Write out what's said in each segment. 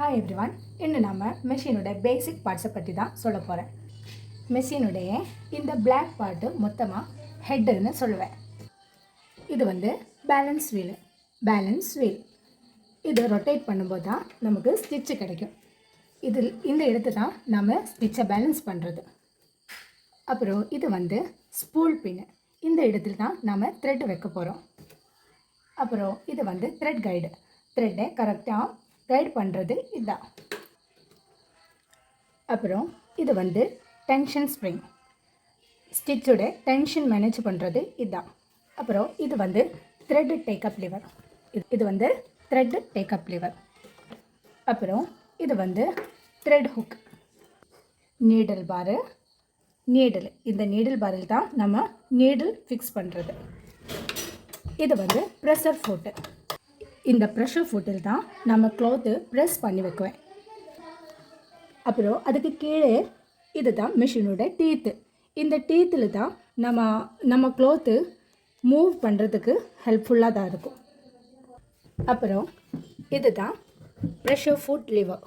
Hi everyone, இன்னும் நம்ம மெஷினோட பேசிக் பார்ட்ஸை பற்றி தான் சொல்ல போகிறேன். மெஷினுடைய இந்த பிளாக் பார்ட்டு மொத்தமாக ஹெட்டுன்னு சொல்லுவேன். இது வந்து பேலன்ஸ் வீல். இது ரொட்டேட் பண்ணும்போது தான் நமக்கு ஸ்டிச்சு கிடைக்கும். இந்த இடத்து தான் நம்ம ஸ்டிச்சை பேலன்ஸ் பண்ணுறது. அப்புறம் இது வந்து ஸ்பூல் பின்னு. இந்த இடத்துல தான் நம்ம த்ரெட் வைக்க போகிறோம். அப்புறம் இது வந்து த்ரெட் கைடு. த்ரெட்டை கரெக்டாக கைட் பண்ணுறது இதுதான். அப்புறம் இது வந்து டென்ஷன் ஸ்ப்ரிங். ஸ்டிச்சோட டென்ஷன் மேனேஜ் பண்ணுறது இதுதான். அப்புறம் இது வந்து த்ரெட் டேக்கப் லிவர். இது வந்து த்ரெட் டேக்கப் லிவர். அப்புறம் இது வந்து த்ரெட் ஹுக். நீடில் பாரு. இந்த நீடில் பாரில் தான் நம்ம நீடில் ஃபிக்ஸ் பண்ணுறது. இது வந்து ப்ரெஷர் ஃபுட்டு. இந்த ப்ரெஷர் ஃபுட்டில் தான் நம்ம க்ளாத்து ப்ரெஸ் பண்ணி வைக்குவேன். அப்புறம் அதுக்கு கீழே இது தான் மிஷினோட டீத்து. இந்த டீத்தில் தான் நம்ம க்ளாத்து மூவ் பண்ணுறதுக்கு ஹெல்ப்ஃபுல்லாக தான் இருக்கும். அப்புறம் இது தான் ப்ரெஷர் ஃபுட் லிவர்.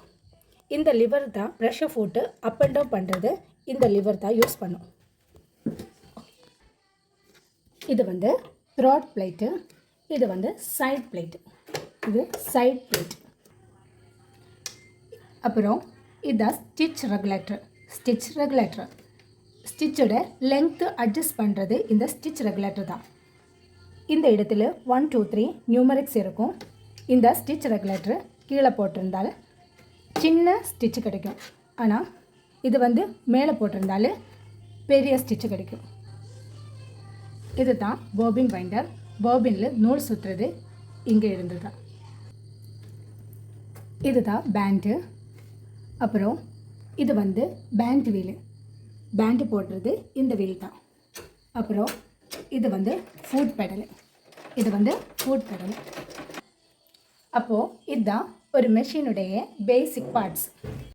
இந்த லிவர் தான் pressure foot up and down பண்ணுறது. இந்த லிவர் தான் யூஸ் பண்ணும். இது வந்து த்ராட் பிளேட்டு. இது வந்து சைட் பிளேட்டு. இது சைட் பிளேட். அப்புறம் இதுதான் ஸ்டிச் ரெகுலேட்டர். ஸ்டிச்சோட லெங்க்த்து அட்ஜஸ்ட் பண்ணுறது இந்த ஸ்டிச் ரெகுலேட்டர் தான். இந்த இடத்துல 1 2 3 நியூமரிக்ஸ் இருக்கும். இந்த ஸ்டிச் ரெகுலேட்டர் கீழே போட்டிருந்தால் சின்ன ஸ்டிச்சு கிடைக்கும். ஆனால் இது வந்து மேலே போட்டிருந்தால் பெரிய ஸ்டிச்சு கிடைக்கும். இது தான் பாபின் பைண்டர். பாபினில் நூல் சுற்றுறது இங்கே இருந்தது தான். இது தான் பேண்டு. அப்புறம் இது வந்து பேண்ட் வீலு. பேண்டு போடுறது இந்த வீல் தான். அப்புறம் இது வந்து ஃபுட் பெடல். அப்போது இதுதான் ஒரு மெஷினுடைய பேசிக் பார்ட்ஸ்.